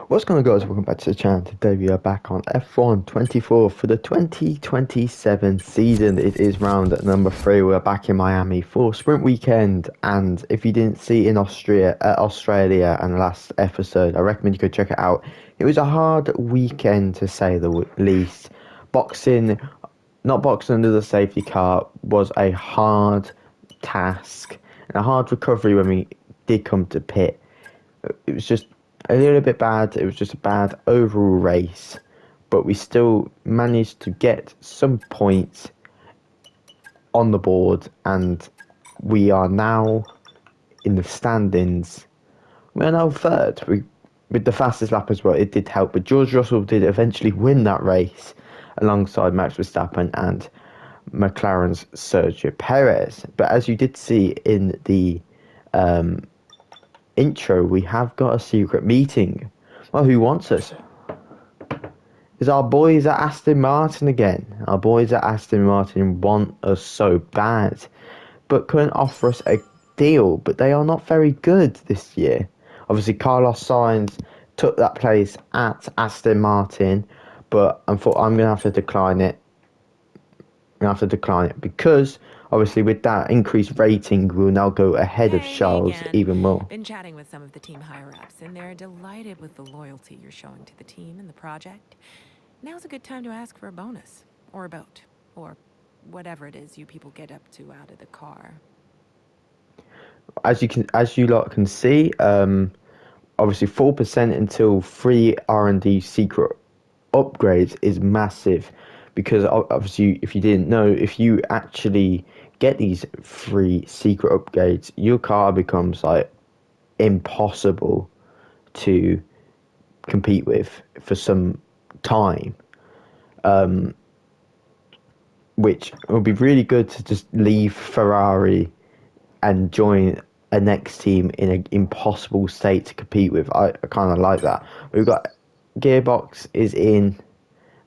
What's going on, guys? Welcome back to the channel. Today we are back on F1 24 for the 2027 season. It is round number 3. We're back in Miami for sprint weekend, and if you didn't see in Australia and the last episode, I recommend you go check it out. It was a hard weekend to say the least. Not boxing under the safety car was a hard task and a hard recovery when we did come to pit. It was just a little bit bad. It was just a bad overall race, but we still managed to get some points on the board, and we are now in the standings. We're now third. With the fastest lap as well. It did help, but George Russell did eventually win that race alongside Max Verstappen and McLaren's Sergio Perez. But as you did see in the intro, we have got a secret meeting. Well, who wants us? It's our boys at Aston Martin again. Our boys at Aston Martin want us so bad, but couldn't offer us a deal. But they are not very good this year. Obviously, Carlos Sainz took that place at Aston Martin, but I thought I'm going to have to decline it. Because obviously with that increased rating, we'll now go ahead of Charles even more. Been chatting with some of the team higher-ups, and they're delighted with the loyalty you're showing to the team and the project. Now's a good time to ask for a bonus, or a boat, or whatever it is you people get up to out of the car. As you lot can see, obviously 4% until free R&D secret upgrades is massive. Because obviously, if you didn't know, if you actually get these free secret upgrades, your car becomes like impossible to compete with for some time. Which would be really good to just leave Ferrari and join a next team in an impossible state to compete with. I kind of like that. We've got Gearbox is in.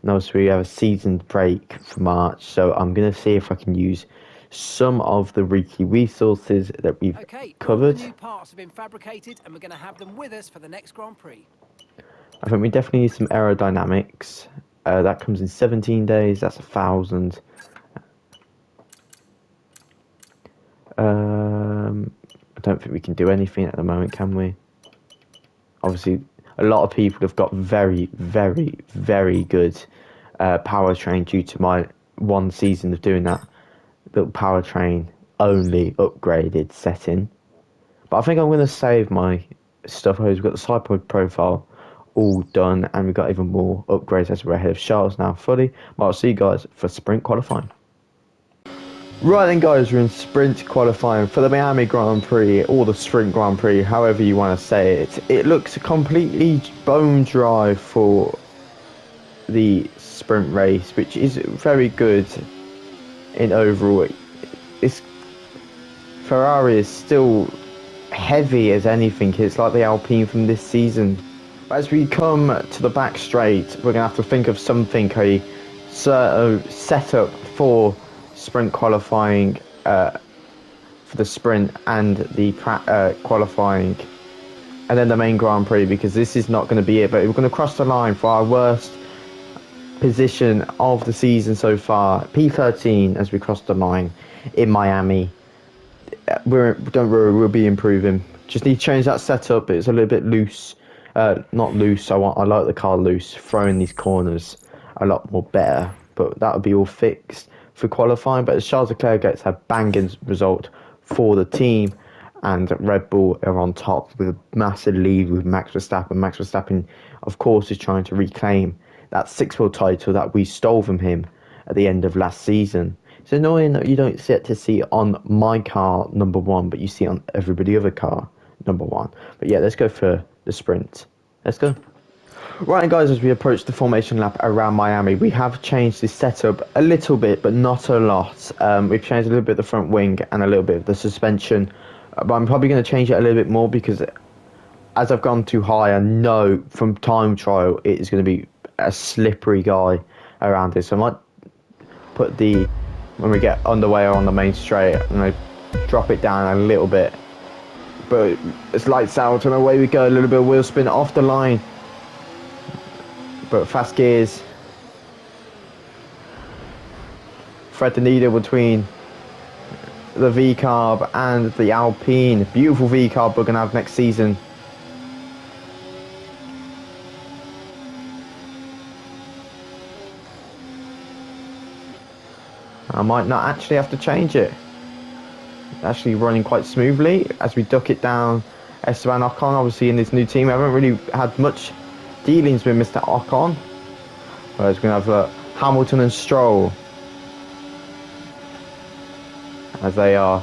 No, so we have a season break for March, so I'm going to see if I can use some of the Riki resources that we've covered. All the new parts have been fabricated, and we're going to have them with us for the next Grand Prix. I think we definitely need some aerodynamics. That comes in 17 days. That's 1,000. I don't think we can do anything at the moment, can we? Obviously, a lot of people have got very, very, very good powertrain due to my one season of doing that little powertrain only upgraded setting. But I think I'm going to save my stuff. We've got the Cypod profile all done, and we've got even more upgrades as we're ahead of Charles now fully. But I'll see you guys for sprint qualifying. Right then, guys, we're in sprint qualifying for the Miami Grand Prix, or the Sprint Grand Prix, however you want to say it. It looks completely bone dry for the sprint race, which is very good in overall. Ferrari is still heavy as anything. It's like the Alpine from this season. As we come to the back straight, we're going to have to think of something, a setup for sprint qualifying, for the sprint and the qualifying, and then the main Grand Prix, because this is not going to be it. But we're going to cross the line for our worst position of the season so far, P13, as we cross the line in Miami. Don't worry, we'll be improving. Just need to change that setup. It's a little bit loose. Not loose. I like the car loose. Throwing these corners a lot more better, but that'll be all fixed for qualifying. But Charles Leclerc gets a banging result for the team, and Red Bull are on top with a massive lead with Max Verstappen. Max Verstappen, of course, is trying to reclaim that six-world title that we stole from him at the end of last season. It's annoying that you don't get to see it on my car number one, but you see it on everybody other car number one. But yeah, let's go for the sprint. Let's go. Right, guys, as we approach the formation lap around Miami, we have changed the setup a little bit, but not a lot. We've changed a little bit of the front wing and a little bit of the suspension, but I'm probably going to change it a little bit more because as I've gone too high, I know from time trial it is going to be a slippery guy around this. So I might put when we get underway or on the main straight, I'm going to drop it down a little bit. But it's lights out and away we go. A little bit of wheel spin off the line. But fast gears. Thread the needle between the V-Carb and the Alpine. Beautiful V-Carb we're going to have next season. I might not actually have to change it. Actually running quite smoothly as we duck it down. Esteban Ocon, obviously in this new team, I haven't really had much dealings with Mr. Ocon. Whereas we're going to have Hamilton and Stroll. As they are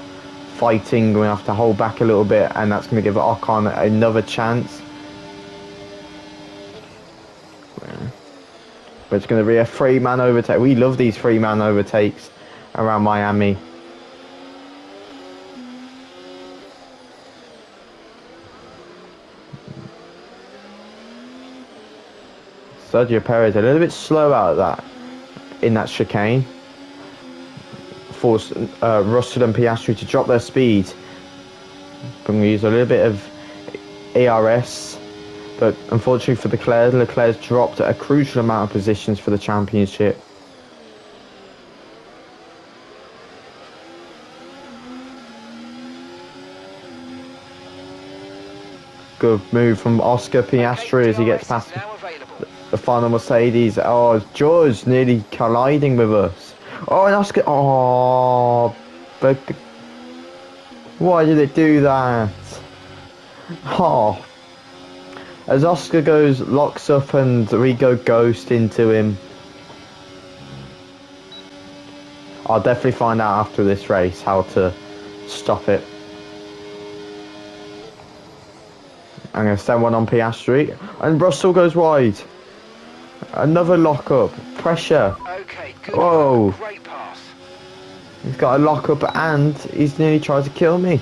fighting, we're going to have to hold back a little bit, and that's going to give Ocon another chance. But it's going to be a three-man overtake. We love these three-man overtakes around Miami. Sergio Perez a little bit slow out of that in that chicane. Forced Russell and Piastri to drop their speed. Going to use a little bit of ARS. But unfortunately for Leclerc's dropped a crucial amount of positions for the championship. Good move from Oscar Piastri as he gets past the final Mercedes. Oh, George nearly colliding with us. Oh, and Oscar. Oh, but why did it do that? Oh. As Oscar locks up and we go ghost into him. I'll definitely find out after this race how to stop it. I'm going to send one on Piastri. And Russell goes wide. Another lock up. Pressure. Okay, good. Whoa. Great pass. He's got a lock up and he's nearly tried to kill me.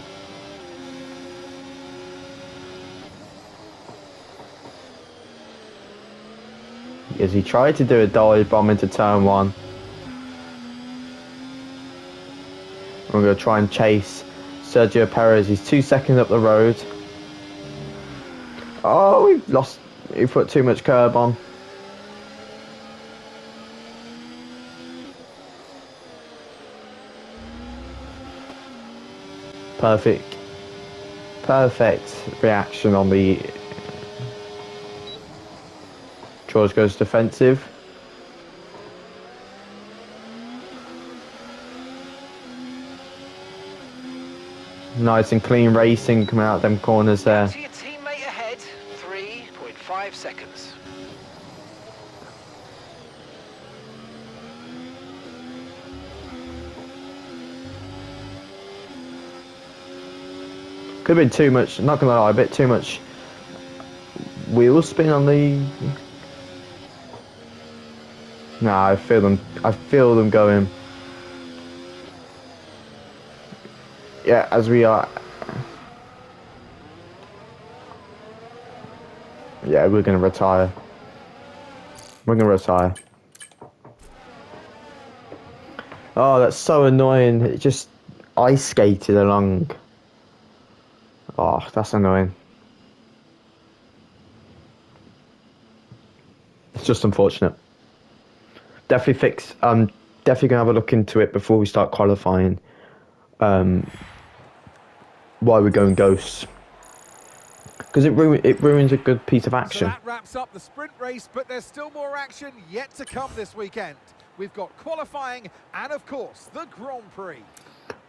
As he tried to do a dive bomb into turn one. We're going to try and chase Sergio Perez. He's 2 seconds up the road. Oh, we put too much curb on. Perfect reaction on the... George goes defensive. Nice and clean racing coming out them corners there. To your teammate ahead, 3.5 seconds. Could have been too much, not gonna lie, a bit too much wheel spin on the... Nah, I feel them going. Yeah, as we are. Yeah, we're gonna retire. We're gonna retire. Oh, that's so annoying. It just ice skated along. Oh, that's annoying. It's just unfortunate. Definitely definitely gonna have a look into it before we start qualifying. Why we're going ghosts. Because it ruins a good piece of action. So that wraps up the sprint race, but there's still more action yet to come this weekend. We've got qualifying and, of course, the Grand Prix.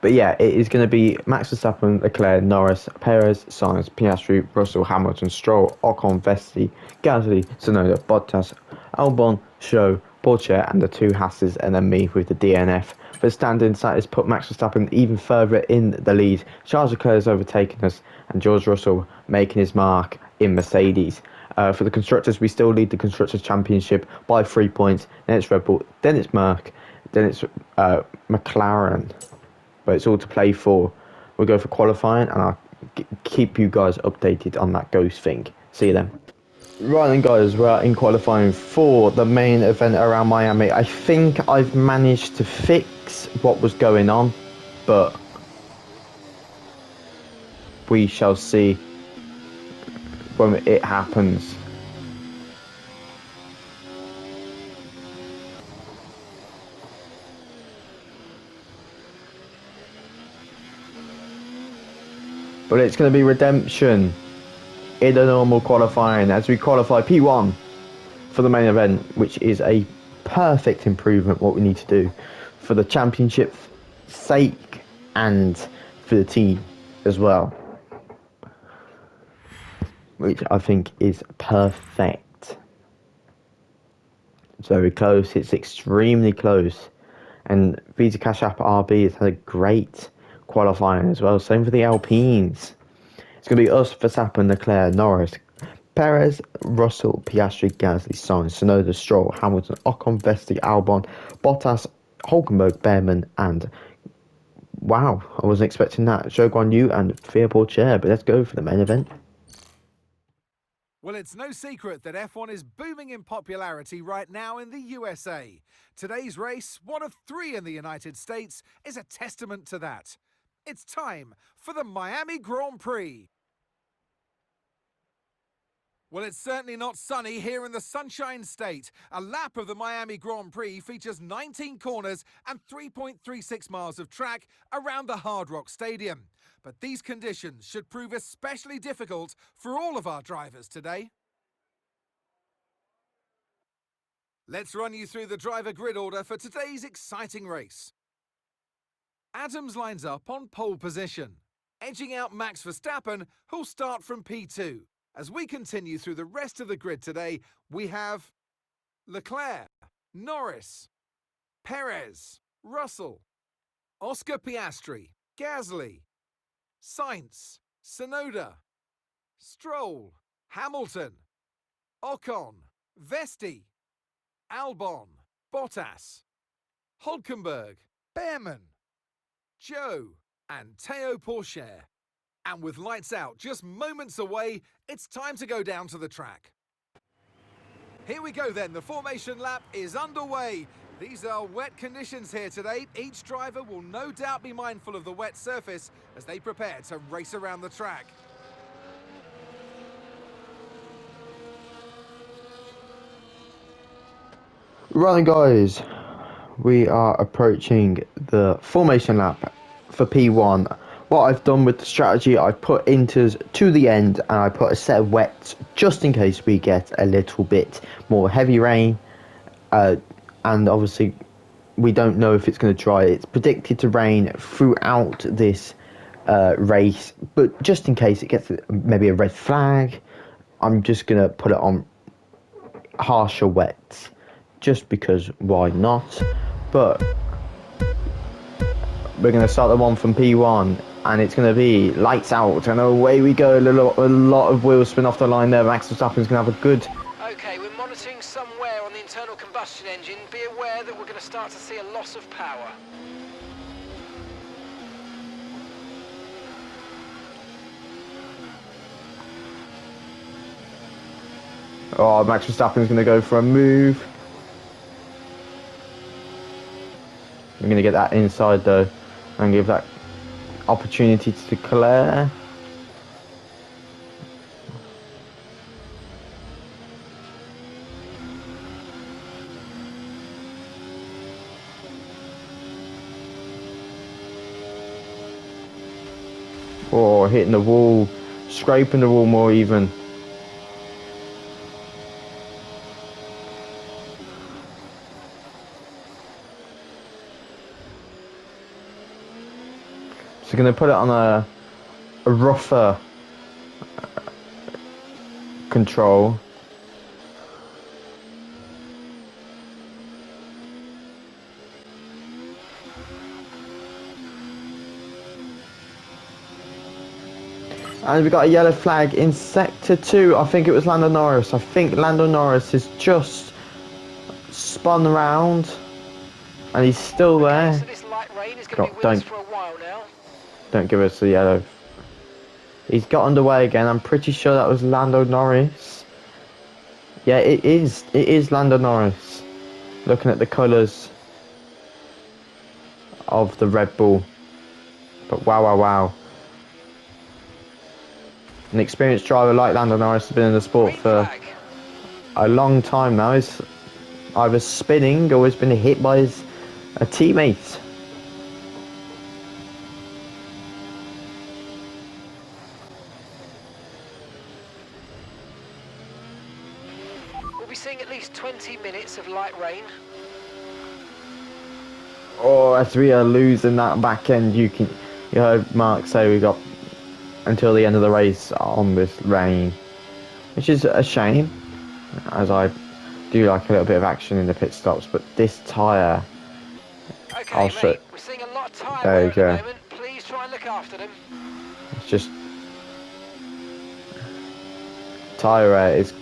But yeah, it is going to be Max Verstappen, Leclerc, Norris, Perez, Sainz, Piastri, Russell, Hamilton, Stroll, Ocon, Vesti, Gasly, Tsunoda, Bottas, Albon, Zhou, Porsche, and the two Hasses, and then me with the DNF. The standing stat has put Max Verstappen even further in the lead. Charles Leclerc has overtaken us, and George Russell making his mark in Mercedes. For the constructors, we still lead the Constructors' Championship by 3 points. Then it's Red Bull, then it's Merc, then it's McLaren. But it's all to play for. We'll go for qualifying, and I'll keep you guys updated on that ghost thing. See you then. Right then, guys, we're in qualifying for the main event around Miami. I think I've managed to fix what was going on, but we shall see when it happens. but it's going to be redemption in the normal qualifying as we qualify P1 for the main event, which is a perfect improvement what we need to do for the championship sake and for the team as well, which I think is perfect. It's very close, it's extremely close, and Visa Cash App RB has had a great qualifying as well. Same for the Alpines. It's going to be us, Verstappen, Leclerc, Norris, Perez, Russell, Piastri, Gasly, Sainz, Tsunoda, Stroll, Hamilton, Ocon, Vesti, Albon, Bottas, Hulkenberg, Behrman, and wow, I wasn't expecting that, Zhou Guan Yu and Pierre-Paul Chair. But let's go for the main event. Well, it's no secret that F1 is booming in popularity right now in the USA. Today's race, one of 3 in the United States, is a testament to that. It's time for the Miami Grand Prix. Well, it's certainly not sunny here in the Sunshine State. A lap of the Miami Grand Prix features 19 corners and 3.36 miles of track around the Hard Rock Stadium. But these conditions should prove especially difficult for all of our drivers today. Let's run you through the driver grid order for today's exciting race. Adams lines up on pole position, edging out Max Verstappen, who'll start from P2. As we continue through the rest of the grid today, we have Leclerc, Norris, Perez, Russell, Oscar Piastri, Gasly, Sainz, Tsunoda, Stroll, Hamilton, Ocon, Vesti, Albon, Bottas, Hulkenberg, Behrman, Zhou, and Théo Pourchaire. And with lights out just moments away, it's time to go down to the track. Here we go then, the formation lap is underway. These are wet conditions here today. Each driver will no doubt be mindful of the wet surface as they prepare to race around the track. Right, guys, we are approaching the formation lap for P1. What I've done with the strategy, I put inters to the end and I put a set of wets just in case we get a little bit more heavy rain. And obviously we don't know if it's going to dry. It's predicted to rain throughout this race, but just in case it gets maybe a red flag, I'm just going to put it on harsher wets just because why not. But we're going to start the one from P1 and it's going to be lights out and away we go. A lot of wheels spin off the line there. Max Verstappen's going to have a good... Okay, we're monitoring somewhere on the internal combustion engine. Be aware that we're going to start to see a loss of power. Oh, Max Verstappen's going to go for a move. We're going to get that inside though and give that opportunity to Leclerc. Oh, hitting the wall, scraping the wall more even. So going to put it on a rougher control. And we got a yellow flag in sector 2. I think it was Lando Norris. I think Lando Norris has just spun around and he's still there. So this light rain is going to be with us for a while now. Don't give us the yellow. He's got underway again. I'm pretty sure that was Lando Norris. Yeah, it is. It is Lando Norris. Looking at the colours of the Red Bull. But wow, wow, wow. An experienced driver like Lando Norris has been in the sport for a long time now. He's either spinning or has been hit by a teammate. We'll be seeing at least 20 minutes of light rain. Oh, as we are losing that back end, you heard Mark say we got until the end of the race on this rain, which is a shame, as I do like a little bit of action in the pit stops, but this tyre, Okay, mate, we're seeing a lot of tyre there wear you at the go. moment. Please try and look after them. It's just tyre wear is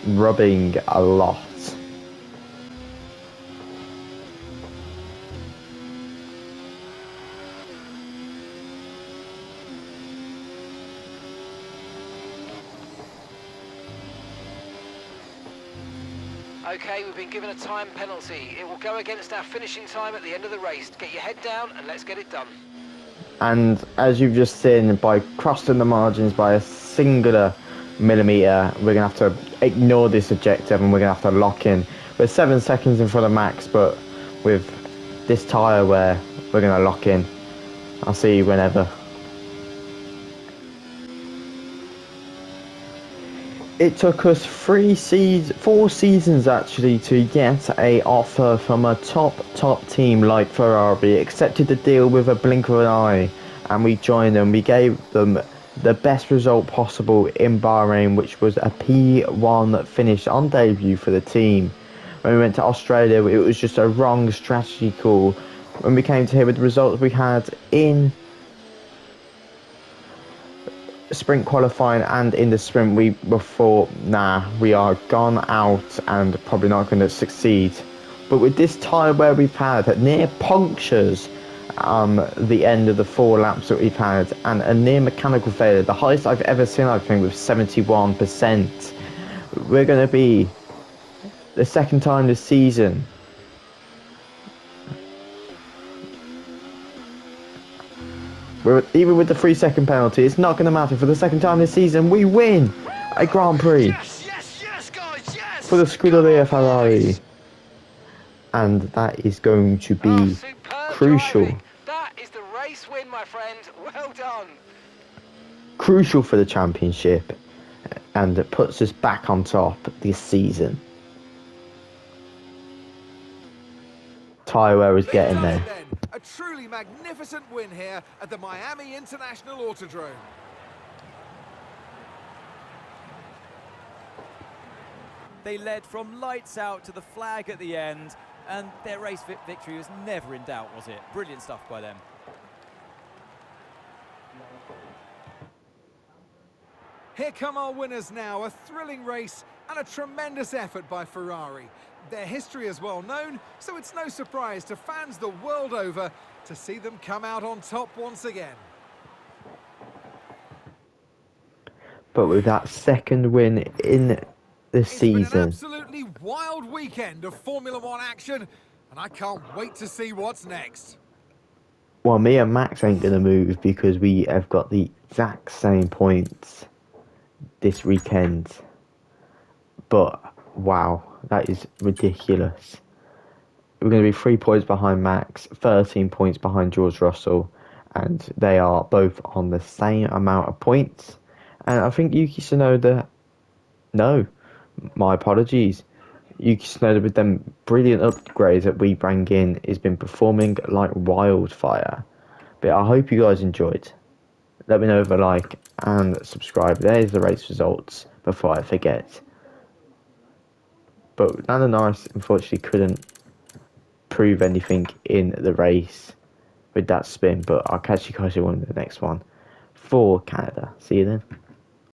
rubbing a lot. Okay, we've been given a time penalty. It will go against our finishing time at the end of the race. Get your head down and let's get it done. And as you've just seen, by crossing the margins by a singular millimetre, we're going to have to ignore this objective and we're going to have to lock in. We're 7 seconds in front of Max, but with this tyre wear, we're going to lock in. I'll see you whenever. It took us 4 seasons actually to get a offer from a top team like Ferrari. Accepted the deal with a blink of an eye, and we joined them. We gave them the best result possible in Bahrain, which was a P1 finish on debut for the team. When we went to Australia, it was just a wrong strategy call. When we came to here with the results we had in sprint qualifying and in the sprint, we were thought, nah, we are gone out and probably not going to succeed. But with this tyre wear we've had, near punctures the end of the 4 laps that we've had, and a near mechanical failure, the highest I've ever seen, I think, with 71%. We're going to be the second time this season even with the 3-second penalty, it's not going to matter. For the second time this season, we win a Grand Prix. Yes, guys, yes! For the Scuderia Ferrari. And that is going to be crucial. Driving. That is the race win, my friend. Well done. Crucial for the championship. And it puts us back on top this season. Tyre wear is getting there. A truly magnificent win here at the Miami International Autodrome. They led from lights out to the flag at the end, and their race victory was never in doubt, was it? Brilliant stuff by them. Here come our winners now, a thrilling race and a tremendous effort by Ferrari. Their history is well known, so it's no surprise to fans the world over to see them come out on top once again. But with that second win in the season, it's been an absolutely wild weekend of Formula One action, and I can't wait to see what's next. well, me and Max ain't going to move because we have got the exact same points this weekend. But wow, that is ridiculous. We're going to be 3 points behind Max, 13 points behind George Russell, and they are both on the same amount of points. And I think Yuki Tsunoda, no, my apologies. Yuki Tsunoda, with them brilliant upgrades that we bring in, has been performing like wildfire. But I hope you guys enjoyed. Let me know with a like and subscribe. There's the race results before I forget. But Lando Norris unfortunately couldn't prove anything in the race with that spin. But I'll catch you guys in the next one for Canada. See you then.